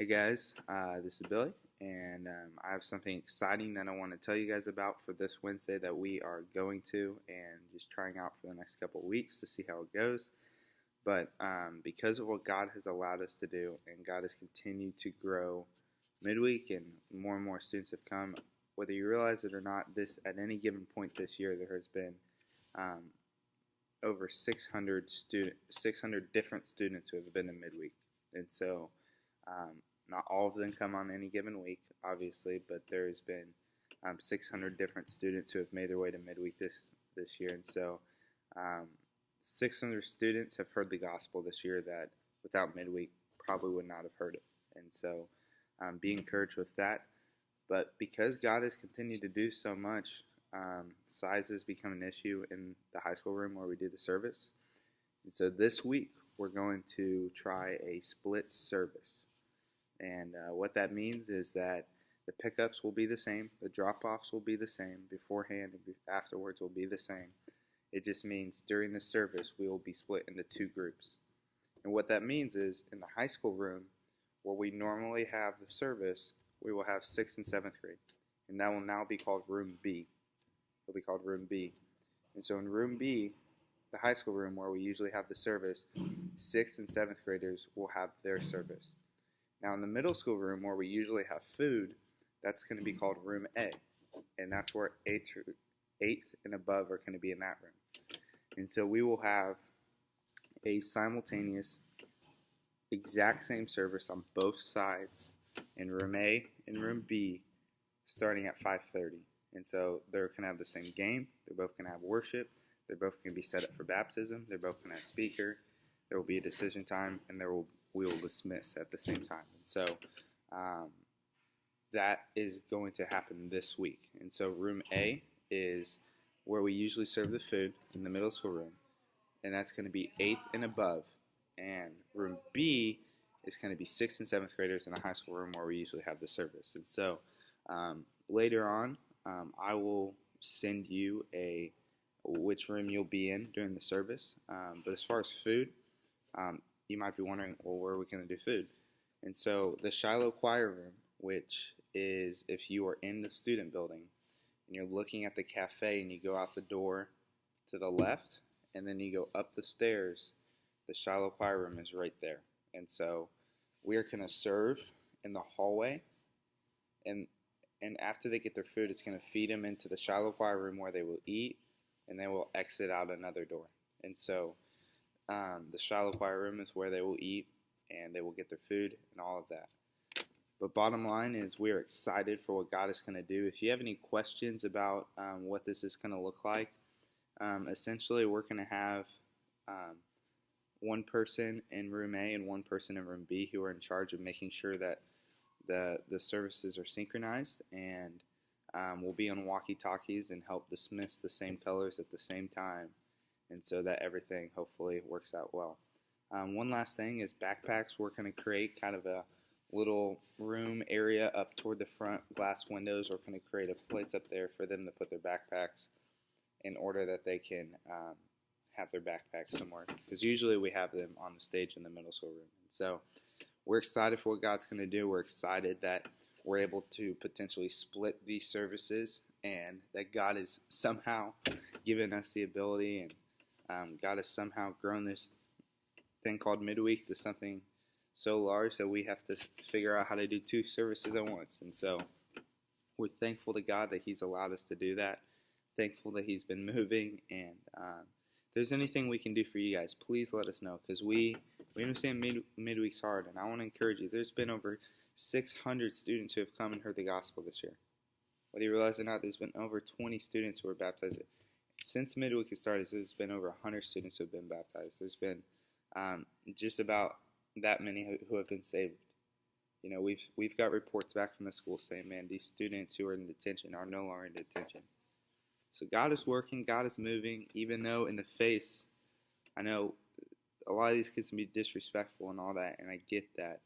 Hey guys, this is Billy, and I have something exciting that I want to tell you guys about for this Wednesday that we are going to and just trying out for the next couple of weeks to see how it goes. But because of what God has allowed us to do, and God has continued to grow midweek, and more students have come, whether you realize it or not, this at any given point this year there has been over 600 different students who have been in midweek, and so. Not all of them come on any given week, obviously, but there's been 600 different students who have made their way to midweek this year, and so 600 students have heard the gospel this year that without midweek probably would not have heard it, and so be encouraged with that. But because God has continued to do so much, size has become an issue in the high school room where we do the service, and so this week we're going to try a split service. And what that means is that the pickups will be the same, the drop-offs will be the same, beforehand and afterwards will be the same. It just means during the service we will be split into two groups. And what that means is in the high school room where we normally have the service, we will have 6th and 7th grade. And that will now be called Room B. It'll be called Room B. And so in Room B, the high school room where we usually have the service, 6th and 7th graders will have their service. Now in the middle school room where we usually have food, that's going to be called Room A, and that's where 8th and above are going to be in that room. And so we will have a simultaneous, exact same service on both sides in Room A and Room B starting at 5:30. And so they're going to have the same game, they're both going to have worship, they're both going to be set up for baptism, they're both going to have speaker, there will be a decision time, and we will dismiss at the same time. And so that is going to happen this week. And so Room A is where we usually serve the food in the middle school room, and that's going to be 8th and above. And Room B is going to be 6th and 7th graders in the high school room where we usually have the service. And so later on, I will send you which room you'll be in during the service. But as far as food, you might be wondering, well, where are we going to do food? And so the Shiloh Choir Room, which is if you are in the student building and you're looking at the cafe and you go out the door to the left and then you go up the stairs, the Shiloh Choir Room is right there. And so we are going to serve in the hallway, and after they get their food, it's going to feed them into the Shiloh Choir Room where they will eat, and then we'll exit out another door. And so the Shiloh Choir Room is where they will eat, and they will get their food and all of that. But bottom line is we are excited for what God is going to do. If you have any questions about what this is going to look like, essentially we're going to have one person in Room A and one person in Room B who are in charge of making sure that the services are synchronized, and we'll be on walkie-talkies and help dismiss the same colors at the same time, and so that everything hopefully works out well. One last thing is backpacks. We're going to create kind of a little room area up toward the front, glass windows. We're going to create a place up there for them to put their backpacks in order that they can have their backpacks somewhere, because usually we have them on the stage in the middle school room. And so we're excited for what God's going to do. We're excited that we're able to potentially split these services, and that God has somehow given us the ability, and God has somehow grown this thing called midweek to something so large that we have to figure out how to do two services at once. And so we're thankful to God that He's allowed us to do that, thankful that He's been moving, and if there's anything we can do for you guys, please let us know, because we understand midweek's hard, and I want to encourage you. There's been over 600 students who have come and heard the gospel this year. Whether you realize it or not, there's been over 20 students who were baptized. Since midweek has started, there's been over 100 students who have been baptized. There's been just about that many who have been saved. You know, we've got reports back from the school saying, man, these students who are in detention are no longer in detention. So God is working, God is moving, even though in the face, I know a lot of these kids can be disrespectful and all that, and I get that.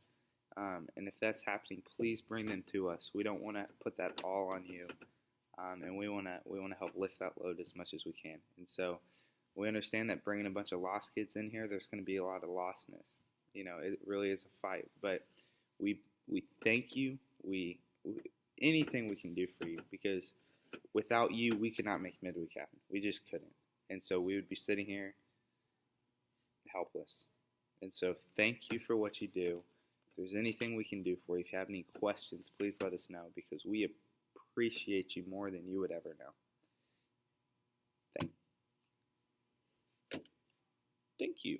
And if that's happening, please bring them to us. We don't want to put that all on you, and we want to help lift that load as much as we can. And so we understand that bringing a bunch of lost kids in here, there's going to be a lot of lostness. You know, it really is a fight, but we we thank you. We anything we can do for you, because without you, we could not make Midweek happen. We just couldn't. And so we would be sitting here helpless. And so thank you for what you do. If there's anything we can do for you, if you have any questions, please let us know, because we appreciate you more than you would ever know. Thank you.